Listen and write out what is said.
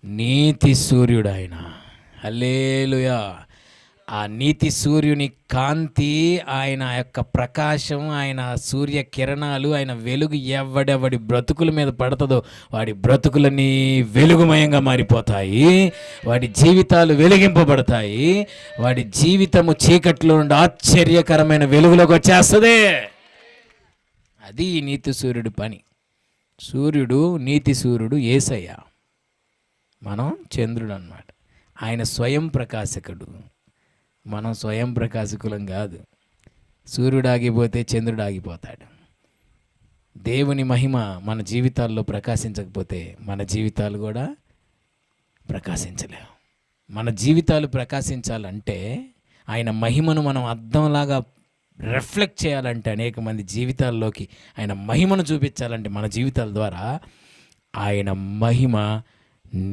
నీతి సూర్యుడు ఆయన. హల్లెలూయా. ఆ నీతి సూర్యుని కాంతి, ఆయన యొక్క ప్రకాశం, ఆయన సూర్య కిరణాలు, ఆయన వెలుగు ఎవడెవడి బ్రతుకుల మీద పడుతుందో వాడి బ్రతుకులన్నీ వెలుగుమయంగా మారిపోతాయి. వాడి జీవితాలు వెలిగింపబడతాయి. వాడి జీవితము చీకట్లో నుండి ఆశ్చర్యకరమైన వెలుగులోకి వచ్చేస్తుంది. అది ఈ నీతి సూర్యుడి పని. సూర్యుడు, నీతి సూర్యుడు యేసయ్య, మనం చంద్రుడు అన్నమాట. ఆయన స్వయం ప్రకాశకుడు, మనం స్వయం ప్రకాశకులం కాదు. సూర్యుడు ఆగిపోతే చంద్రుడు ఆగిపోతాడు. దేవుని మహిమ మన జీవితాల్లో ప్రకాశించకపోతే మన జీవితాలు కూడా ప్రకాశించలేవు. మన జీవితాలు ప్రకాశించాలంటే, ఆయన మహిమను మనం అద్దంలాగా రిఫ్లెక్ట్ చేయాలంటే, అనేక మంది జీవితాల్లోకి ఆయన మహిమను చూపించాలంటే, మన జీవితాల ద్వారా ఆయన మహిమ